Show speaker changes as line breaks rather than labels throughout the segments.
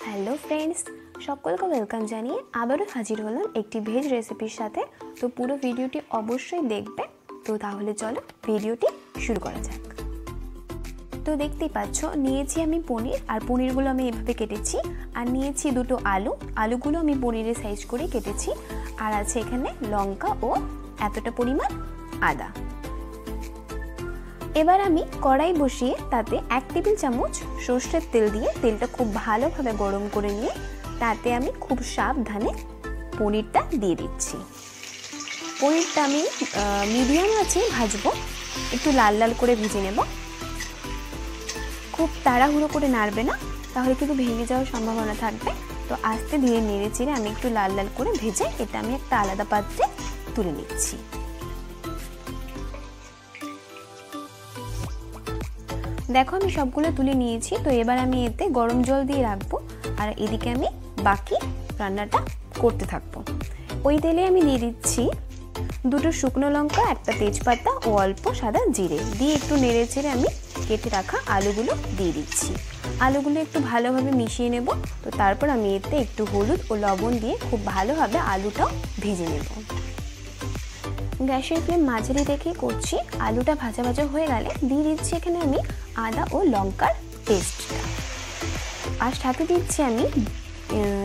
Hello friends सकलके welcome जानिए आबारो हाजिर हलाम एकटी भेज रेसिपिर साथे। तो पुरो भिडियोटी अवश्यई देखबे। तो ताहले चलो भिडियोटी शुरू करा जाक। तो देखतेई पाচ্ছো নিয়েছি আমি পনির আর পনিরগুলো আমি এভাবে কেটেছি আর নিয়েছি দুটো আলুগুলো আমি পনিরের সাইজ করে কেটেছি আর আছে এখানে লঙ্কা ও এতটা পরিমাণ আদা। এবার আমি কড়াই বসিয়ে তাতে 1 টেবিল চামচ সরষের তেল দিয়ে তেলটা খুব ভালোভাবে গরম করে নিয়ে তাতে আমি খুব সাবধানে পনিরটা দিয়ে দিচ্ছি। পনিরটা আমি মিডিয়াম আঁচে ভাজবো, একটু লাল লাল করে ভেজে নেব। খুব তাড়াহুড়ো করে নাড়বে না, তাহলে কিন্তু ভেঙে যাওয়ার সম্ভাবনা থাকবে। তো আস্তে ধীরে নেড়ে চেড়ে আমি একটু লাল লাল করে ভেজে এটা আমি একটা আলাদা পাত্রে তুলে নিচ্ছি। দেখো আমি সবগুলো তুলে নিয়েছি। তো এবার আমি এতে গরম জল দিয়ে রাখবো আর এদিকে আমি বাকি রান্নাটা করতে থাকবো। ওই তেলে আমি দিয়ে দিচ্ছি দুটো শুকনো লঙ্কা, একটা তেজপাতা ও অল্প সাদা জিরে দিয়ে একটু নেড়ে চেড়ে আমি কেটে রাখা আলুগুলো দিয়ে দিচ্ছি। আলুগুলো একটু ভালোভাবে মিশিয়ে নেব। তো তারপর আমি এতে একটু হলুদ ও লবণ দিয়ে খুব ভালোভাবে আলুটাও ভেজে নেব। গ্যাসের ফ্লেম মাঝারি রেখে করছি। আলুটা ভাজা ভাজা হয়ে গেলে দিয়ে দিচ্ছি এখানে আমি আদা ও লঙ্কার পেস্টটা আর সাথে দিচ্ছি আমি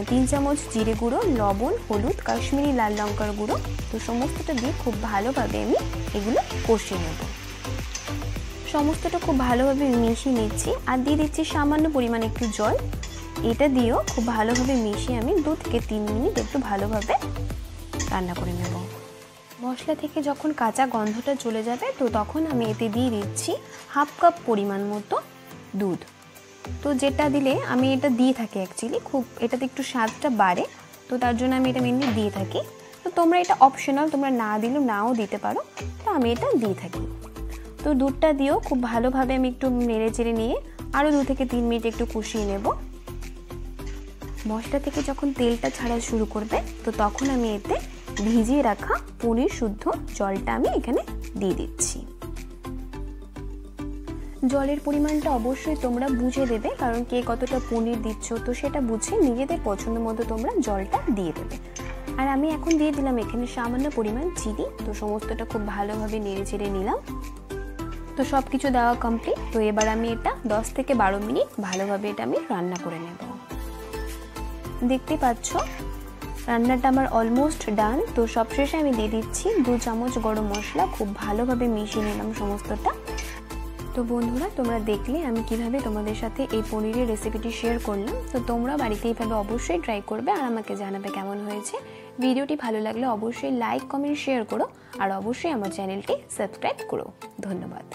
3 চামচ জিরে গুঁড়ো, লবণ, হলুদ, কাশ্মীরি লাল লঙ্কার গুঁড়ো। তো সমস্তটা দিয়ে খুব ভালোভাবে আমি এগুলো কষিয়ে নেব। সমস্তটা খুব ভালোভাবে মিশিয়ে নিচ্ছি আর দিয়ে দিচ্ছি সামান্য পরিমাণে একটু জল। এটা দিয়েও খুব ভালোভাবে মিশিয়ে আমি 2 থেকে 3 মিনিট একটু ভালোভাবে রান্না করে নেব। মশলা থেকে যখন কাঁচা গন্ধটা চলে যাবে তো তখন আমি এতে দিয়ে দিচ্ছি 1/2 কাপ পরিমাণ মতো দুধ। তো যেটা দিলে আমি এটা দিয়ে থাকি অ্যাকচুয়ালি, খুব এটাতে একটু স্বাদটা বাড়ে, তো তার জন্য আমি এটা মেনলি দিয়ে থাকি। তো তোমরা এটা অপশনাল, তোমরা না দিলেও নাও দিতে পারো, তো আমি এটা দিয়ে থাকি। তো দুধটা দিয়েও খুব ভালোভাবে আমি একটু নেড়ে চেড়ে নিয়ে আরও 2 থেকে 3 মিনিট একটু কষিয়ে নেব। মশলা থেকে যখন তেলটা ছাড়া শুরু করবে তো তখন আমি এতে ভিজিয়ে রাখা পনির শুদ্ধ জলটা আমি এখানে দিয়ে দিচ্ছি। জলের পরিমাণটা অবশ্যই তোমরা বুঝে দেবে, কারণ কে কতটা পনির দিচ্ছ তো সেটা বুঝে নিজেদের পছন্দ মতো তোমরা জলটা দিয়ে দেবে। আর আমি এখন দিয়ে দিলাম এখানে সামান্য পরিমাণ চিনি। তো সমস্তটা খুব ভালোভাবে নেড়ে চেড়ে নিলাম। তো সব কিছু দেওয়া কমপ্লিট। তো এবার আমি এটা 10 থেকে 12 মিনিট ভালোভাবে এটা আমি রান্না করে নেব। দেখতে পাচ্ছ রান্নাটা আমার অলমোস্ট ডান। তো সবশেষে আমি দিয়ে দিচ্ছি 2 চামচ গরম মশলা, খুব ভালোভাবে মিশিয়ে নিলাম সমস্তটা। তো বন্ধুরা তোমরা দেখলে আমি কিভাবে তোমাদের সাথে এই পনিরের রেসিপিটি শেয়ার করলাম। তো তোমরা বাড়িতে এইভাবে অবশ্যই ট্রাই করবে আর আমাকে জানাবে কেমন হয়েছে। ভিডিওটি ভালো লাগলে অবশ্যই লাইক, কমেন্ট, শেয়ার করো আর অবশ্যই আমার চ্যানেলটি সাবস্ক্রাইব করো। ধন্যবাদ।